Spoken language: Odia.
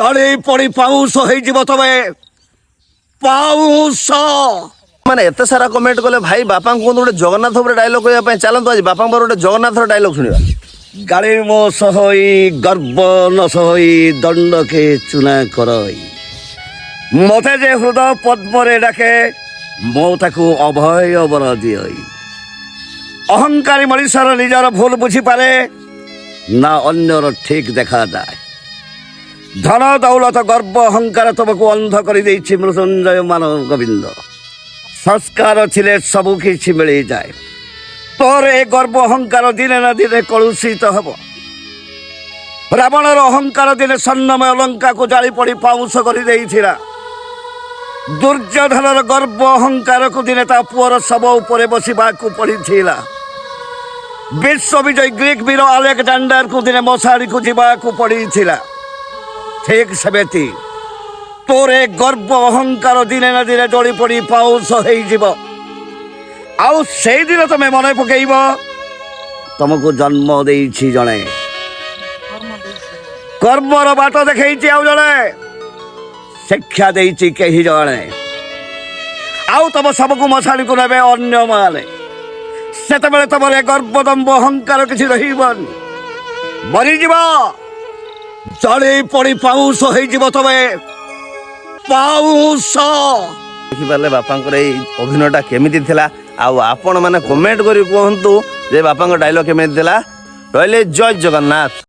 ଜଳି ପଡ଼ି ପାଉଁଶ ହେଇଯିବ ତମେ ପାଉଁଶ। ମାନେ ଏତେ ସାରା କମେଣ୍ଟ କଲେ ଭାଇ ବାପାଙ୍କୁ କୁହନ୍ତୁ ଗୋଟେ ଜଗନ୍ନାଥ ଉପରେ ଡାଇଲଗ କହିବା ପାଇଁ। ଚାଲନ୍ତୁ ଆଜି ବାପାଙ୍କ ଗୋଟେ ଜଗନ୍ନାଥର ଡାଇଲଗ ଶୁଣିବା। ଗାଳି ମୋ ସହଇ ଗର୍ବ ନ ସହଇ ଦଣ୍ଡକେ ଚୁନା କରଇ। ମତେ ଯେ ହୃଦୟ ପଦ୍ମରେ ଡାକେ ମୁଁ ତାକୁ ଅଭୟ ବର ଦିଅଇ। ଅହଙ୍କାରୀ ମଣିଷର ନିଜର ଭୁଲ ବୁଝିପାରେ ନା ଅନ୍ୟର ଠିକ୍ ଦେଖାଯାଏ। ଧନ ଦୌଲତ ଗର୍ବ ଅହଙ୍କାର ତୁମକୁ ଅନ୍ଧ କରିଦେଇଛି ମୃତ୍ୟୁଞ୍ଜୟ ମାନବ ଗୋବିନ୍ଦ। ସଂସ୍କାର ଥିଲେ ସବୁ କିଛି ମିଳିଯାଏ। ତୋର ଏ ଗର୍ବ ଅହଙ୍କାର ଦିନେ ନା ଦିନେ କଳୁଷିତ ହେବ। ରାବଣର ଅହଙ୍କାର ଦିନେ ସ୍ୱର୍ଣ୍ଣମୟ ଲଙ୍କାକୁ ଜାଳି ପଡ଼ି ପାଉଁଶ କରିଦେଇଥିଲା। ଦୁର୍ଯ୍ୟୋଧନର ଗର୍ବ ଅହଙ୍କାରକୁ ଦିନେ ତା ପୁଅର ଶବ ଉପରେ ବସିବାକୁ ପଡ଼ିଥିଲା। ବିଶ୍ୱବିଜୟୀ ଗ୍ରୀକ୍ ବୀର ଆଲେକଜାଣ୍ଡାରକୁ ଦିନେ ମଶାଣିକୁ ଯିବାକୁ ପଡ଼ିଥିଲା। ଠିକ୍ ସେମିତି ତୋର ଏ ଗର୍ବ ଅହଙ୍କାର ଦିନେ ନା ଦିନେ ଜଳି ପଡ଼ି ପାଉଁଶ ହେଇଯିବ। ଆଉ ସେଇଦିନ ତମେ ମନେ ପକେଇବ ତମକୁ ଜନ୍ମ ଦେଇଛି ଜଣେ, କର୍ମର ବାଟ ଦେଖେଇଛି ଆଉ ଜଣେ, ଶିକ୍ଷା ଦେଇଛି କେହି ଜଣେ। ଆଉ ତମ ସବୁକୁ ମଶାଣିକୁ ନେବେ ଅନ୍ୟମାନେ। ସେତେବେଳେ ତମର ଏ ଗର୍ବ ଦମ୍ଭ ଅହଙ୍କାର କିଛି ରହିବନି, ମରିଯିବ। ଜଳି ପଡ଼ି ପାଉଁଶ ହେଇଯିବ ତମେ ପାଉଁଶ। ଦେଖିପାରିଲେ ବାପାଙ୍କର ଏଇ ଅଭିନୟଟା କେମିତି ଥିଲା। ଆଉ ଆପଣ ମାନେ କମେଣ୍ଟ କରି କୁହନ୍ତୁ ଯେ ବାପାଙ୍କ ଡାଇଲଗ କେମିତି ଥିଲା। ରହିଲେ ଜୟ ଜଗନ୍ନାଥ।